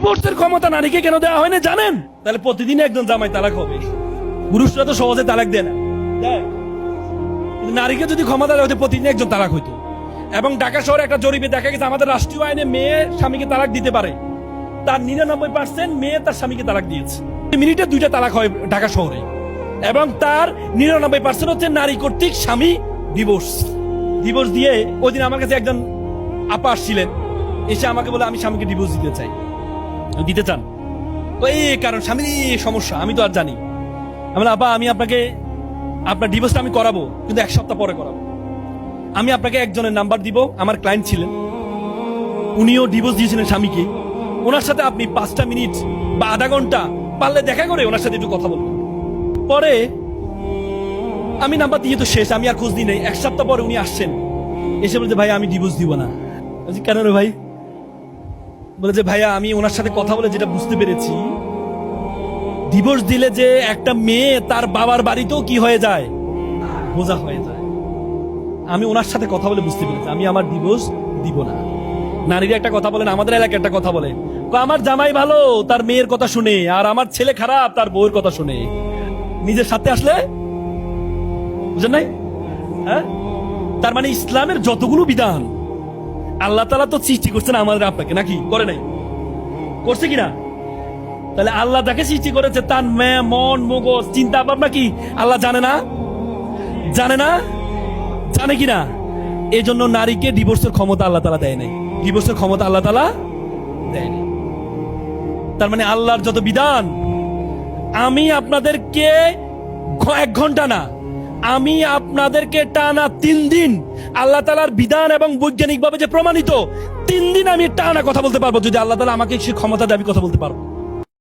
ডিভোর্সের ক্ষমতা নারীকে কেন দেওয়া হয় না জানেন? তাহলে প্রতিদিন একজন জামাই তালাক হবে। পুরুষরা তো সহজে তালাক দেয় না, দেয়? কিন্তু নারীকে যদি ক্ষমতা দেওয়া হতো প্রতিদিন একজন তালাক হইতো। এবং ঢাকা শহরে একটা জরিপে দেখা গেছে আমাদের রাষ্ট্রীয় আইনে মেয়ে স্বামীকে তালাক দিতে পারে, তার 99% মেয়ে তার স্বামীকে তালাক দিয়েছে। মিনিটে 2টা তালাক হয় ঢাকা শহরে, এবং তার 99% হচ্ছে নারী কর্তৃক স্বামী ডিভোর্স দিয়ে। ওই দিন আমার কাছে একজন আপা আসছিলেন, এসে আমাকে বলে আমি স্বামীকে ডিভোর্স দিতে চাই। দিতে চান? এই কারণ স্বামীর এই সমস্যা আমি তো আর জানি। আমি বলি, আপা আমি আপনাকে আপনার ডিভোর্সটা আমি করাবো, কিন্তু 1 সপ্তাহ পরে করাবো। আমি আপনাকে একজনের নাম্বার দিব, আমার ক্লায়েন্ট ছিলেন, উনিও ডিভোর্স দিয়েছিলেন স্বামীকে। ওনার সাথে আপনি 5টা মিনিট বা আধা ঘন্টা পারলে দেখা করে ওনার সাথে একটু কথা বলবেন। পরে আমি নাম্বার দিয়ে তো শেষ, আমি আর খোঁজ দিই নাই। 1 সপ্তাহ পরে উনি আসছেন, এসে বলছে ভাই আমি ডিভোর্স দিব না। বলছি কেন রে ভাই? বলে যে ভাইয়া আমি ওনার সাথে কথা বলে যেটা বুঝতে পেরেছি, ডিভোর্স দিলে যে একটা মেয়ে তার বাবার বাড়িতেও কি হয়ে যায়, বোঝা হয়ে যায়। আমি ওনার সাথে কথা বলে বুঝতে পেরেছি আমি আমার ডিভোর্স দিব না। নারীরা একটা কথা বলেন, আমাদের এলাকায় একটা কথা বলে, আমার জামাই ভালো তার মেয়ের কথা শুনে, আর আমার ছেলে খারাপ তার বউয়ের কথা শুনে। নিজের সাথে আসলে বুঝেন নাই? হ্যাঁ, তার মানে ইসলামের যতগুলো বিধান আল্লাহ তাআলা তো সৃষ্টি করছেন আমাদের আপনাকে, নাকি করে নাই? করছে কিনা? তাহলে আল্লাহ যাকে সৃষ্টি করেছে তার মন মগজ চিন্তা ভাবনা কি আল্লাহ জানে না? জানে না? জানে কিনা? এই জন্য নারীকে ডিভোর্সের ক্ষমতা আল্লাহ তাআলা দেয় নাই। ডিভোর্সের ক্ষমতা আল্লাহ তাআলা দেয় নাই। তার মানে আল্লাহর যত বিধান, আমি আপনাদেরকে 1 ঘন্টা না, আমি আপনাদেরকে টানা 3 দিন আল্লাহ তাআলার বিধান এবং বৈজ্ঞানিক ভাবে যে প্রমাণিত 3 দিন আমি টানা কথা বলতে পারবো, যদি আল্লাহ তাআলা আমাকে সে ক্ষমতা দেয় আমি কথা বলতে পারবো।